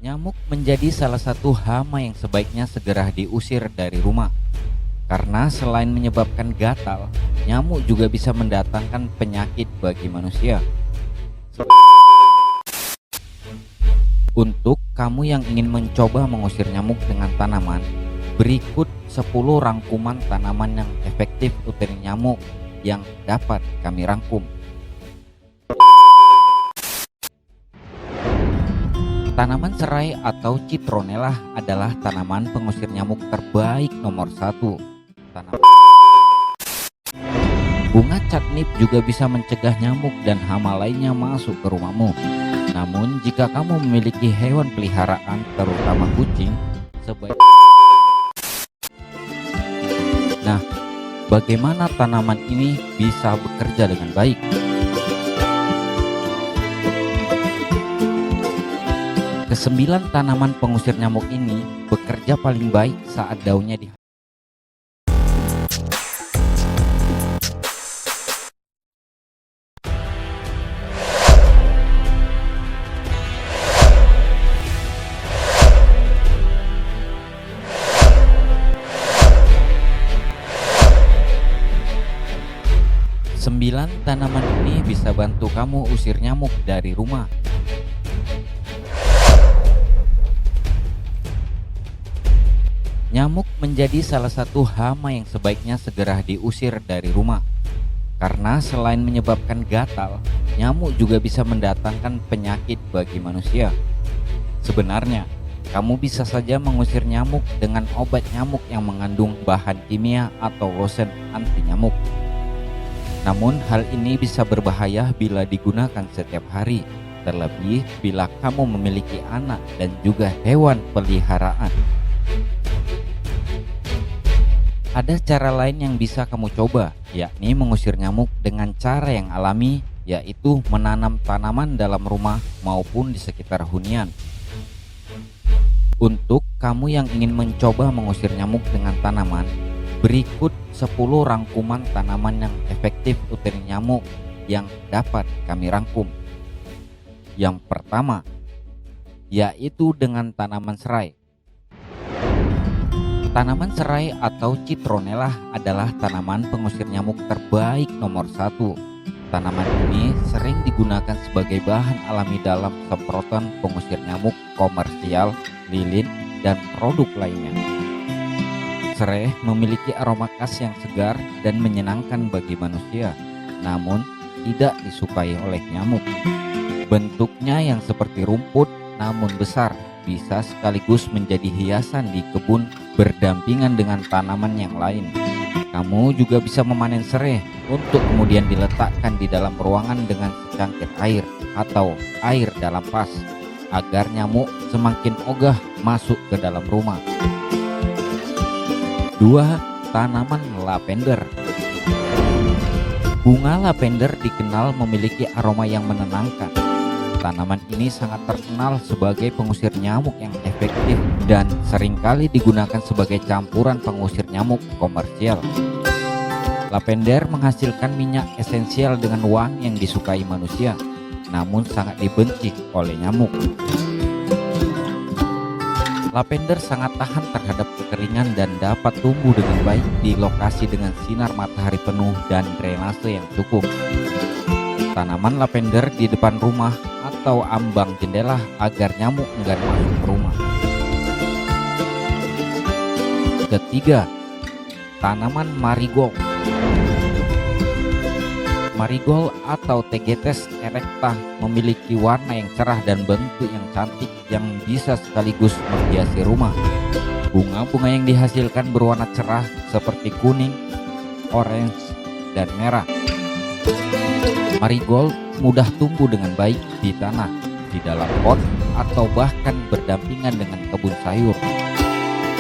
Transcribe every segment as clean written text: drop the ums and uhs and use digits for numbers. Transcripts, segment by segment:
Nyamuk menjadi salah satu hama yang sebaiknya segera diusir dari rumah. Karena selain menyebabkan gatal, nyamuk juga bisa mendatangkan penyakit bagi manusia. Untuk kamu yang ingin mencoba mengusir nyamuk dengan tanaman, berikut 10 rangkuman tanaman yang efektif usir nyamuk yang dapat kami rangkum. Tanaman serai atau citronella adalah tanaman pengusir nyamuk terbaik nomor 1. Bunga catnip juga bisa mencegah nyamuk dan hama lainnya masuk ke rumahmu. Namun jika kamu memiliki hewan peliharaan terutama kucing, Nah, bagaimana tanaman ini bisa bekerja dengan baik? Kesembilan tanaman pengusir nyamuk ini bekerja paling baik saat daunnya di Sembilan tanaman ini bisa bantu kamu usir nyamuk dari rumah. Nyamuk menjadi salah satu hama yang sebaiknya segera diusir dari rumah. Karena selain menyebabkan gatal, nyamuk juga bisa mendatangkan penyakit bagi manusia. Sebenarnya, kamu bisa saja mengusir nyamuk dengan obat nyamuk yang mengandung bahan kimia atau lotion anti nyamuk. Namun hal ini bisa berbahaya bila digunakan setiap hari, terlebih bila kamu memiliki anak dan juga hewan peliharaan. Ada cara lain yang bisa kamu coba, yakni mengusir nyamuk dengan cara yang alami, yaitu menanam tanaman dalam rumah maupun di sekitar hunian. Untuk kamu yang ingin mencoba mengusir nyamuk dengan tanaman, berikut 10 rangkuman tanaman yang efektif usir nyamuk yang dapat kami rangkum. Yang pertama, yaitu dengan tanaman serai. Tanaman serai atau citronella adalah tanaman pengusir nyamuk terbaik nomor 1. Tanaman ini sering digunakan sebagai bahan alami dalam semprotan pengusir nyamuk komersial, lilin, dan produk lainnya. Serai memiliki aroma khas yang segar dan menyenangkan bagi manusia, namun tidak disukai oleh nyamuk. Bentuknya yang seperti rumput namun besar bisa sekaligus menjadi hiasan di kebun berdampingan dengan tanaman yang lain. Kamu juga bisa memanen serai untuk kemudian diletakkan di dalam ruangan dengan secangkir air atau air dalam vas agar nyamuk semakin ogah masuk ke dalam rumah. 2. Tanaman lavender. Bunga lavender dikenal memiliki aroma yang menenangkan. Tanaman ini sangat terkenal sebagai pengusir nyamuk yang efektif dan seringkali digunakan sebagai campuran pengusir nyamuk komersial. Lavender menghasilkan minyak esensial dengan wangi yang disukai manusia, namun sangat dibenci oleh nyamuk. Lavender sangat tahan terhadap kekeringan dan dapat tumbuh dengan baik di lokasi dengan sinar matahari penuh dan drainase yang cukup. Tanaman lavender di depan rumah atau ambang jendela agar nyamuk enggan masuk ke rumah. Ketiga, tanaman marigold. Marigold atau Tegetes erecta memiliki warna yang cerah dan bentuk yang cantik yang bisa sekaligus menghiasi rumah. Bunga-bunga yang dihasilkan berwarna cerah seperti kuning, orange, dan merah. Marigold mudah tumbuh dengan baik di tanah, di dalam pot, atau bahkan berdampingan dengan kebun sayur.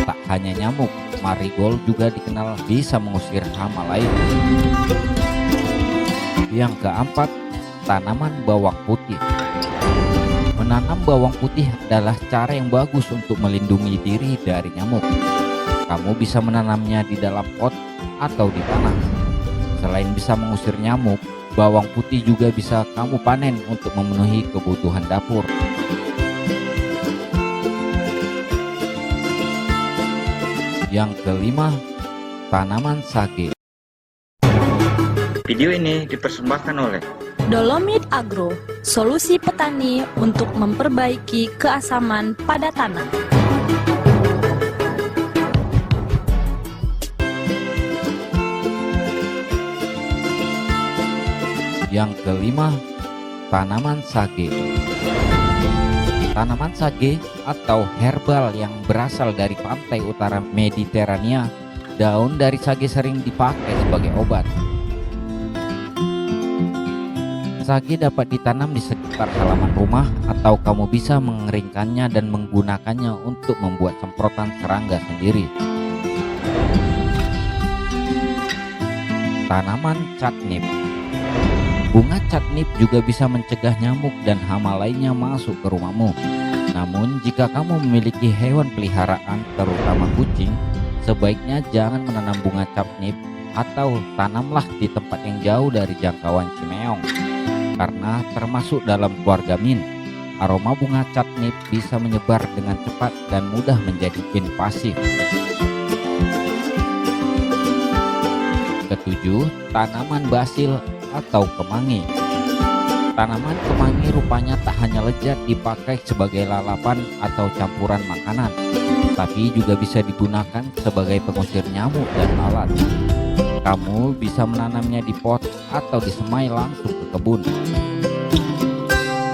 Tak hanya nyamuk, marigold juga dikenal bisa mengusir hama lain. Yang keempat, tanaman bawang putih. Menanam bawang putih adalah cara yang bagus untuk melindungi diri dari nyamuk. Kamu bisa menanamnya di dalam pot atau di tanah. Selain bisa mengusir nyamuk, bawang putih juga bisa kamu panen untuk memenuhi kebutuhan dapur. Yang kelima, tanaman sage. Video ini dipersembahkan oleh Dolomit Agro, solusi petani untuk memperbaiki keasaman pada tanah. Yang kelima, tanaman sage. Tanaman sage atau herbal yang berasal dari pantai utara Mediterania, daun dari sage sering dipakai sebagai obat. Sage dapat ditanam di sekitar halaman rumah atau kamu bisa mengeringkannya dan menggunakannya untuk membuat semprotan serangga sendiri. Tanaman catnip. Bunga catnip juga bisa mencegah nyamuk dan hama lainnya masuk ke rumahmu. Namun jika kamu memiliki hewan peliharaan terutama kucing, sebaiknya jangan menanam bunga catnip atau tanamlah di tempat yang jauh dari jangkauan cimeong. Karena termasuk dalam keluarga mint, aroma bunga catnip bisa menyebar dengan cepat dan mudah menjadi invasif. Ketujuh, tanaman basil atau kemangi. Tanaman kemangi rupanya tak hanya lezat dipakai sebagai lalapan atau campuran makanan, tapi juga bisa digunakan sebagai pengusir nyamuk dan lalat. Kamu bisa menanamnya di pot atau disemai langsung ke kebun.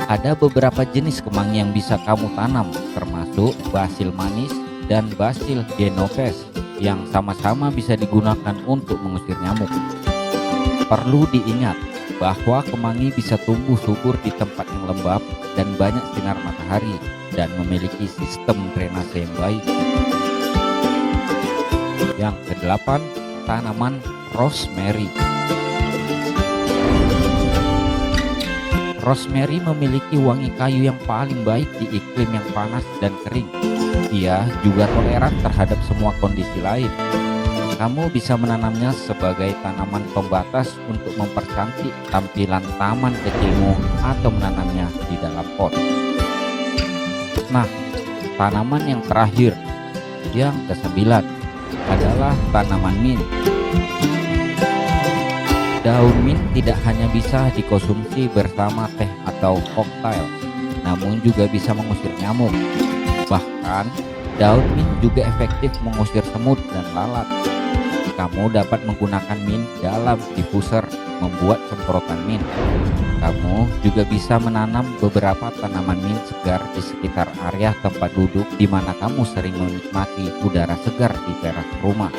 Ada beberapa jenis kemangi yang bisa kamu tanam, termasuk basil manis dan basil genoves yang sama-sama bisa digunakan untuk mengusir nyamuk. Perlu diingat bahwa kemangi bisa tumbuh subur di tempat yang lembab dan banyak sinar matahari dan memiliki sistem drainase yang baik. Yang kedelapan, tanaman rosemary. Rosemary memiliki wangi kayu yang paling baik di iklim yang panas dan kering. Ia juga toleran terhadap semua kondisi lain. Kamu bisa menanamnya sebagai tanaman pembatas untuk mempercantik tampilan taman kecilmu atau menanamnya di dalam pot. Nah, tanaman yang terakhir, yang kesembilan, adalah tanaman mint. Daun mint tidak hanya bisa dikonsumsi bersama teh atau koktail, namun juga bisa mengusir nyamuk. Bahkan, daun mint juga efektif mengusir semut dan lalat. Kamu dapat menggunakan mint dalam diffuser membuat semprotan mint. Kamu juga bisa menanam beberapa tanaman mint segar di sekitar area tempat duduk di mana kamu sering menikmati udara segar di teras rumah.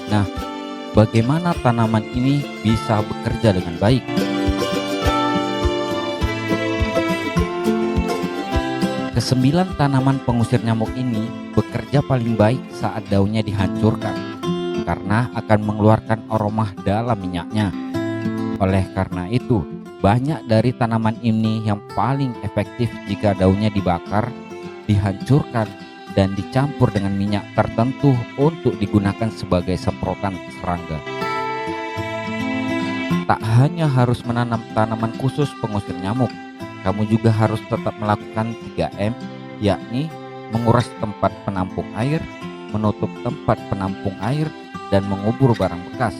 Nah, bagaimana tanaman ini bisa bekerja dengan baik? Kesembilan tanaman pengusir nyamuk ini bekerja paling baik saat daunnya dihancurkan, karena akan mengeluarkan aroma dalam minyaknya. Oleh karena itu, banyak dari tanaman ini yang paling efektif jika daunnya dibakar, dihancurkan, dan dicampur dengan minyak tertentu untuk digunakan sebagai semprotan serangga. Tak hanya harus menanam tanaman khusus pengusir nyamuk, kamu juga harus tetap melakukan 3M, yakni menguras tempat penampung air, menutup tempat penampung air, dan mengubur barang bekas.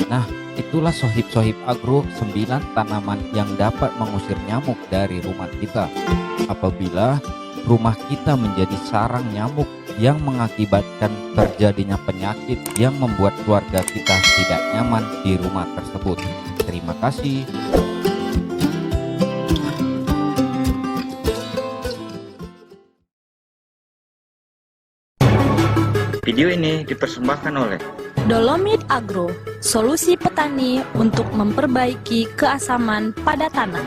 Nah, itulah sohib-sohib agro 9 tanaman yang dapat mengusir nyamuk dari rumah kita. Apabila rumah kita menjadi sarang nyamuk yang mengakibatkan terjadinya penyakit yang membuat keluarga kita tidak nyaman di rumah tersebut. Terima kasih. Video ini dipersembahkan oleh Dolomit Agro, solusi petani untuk memperbaiki keasaman pada tanah.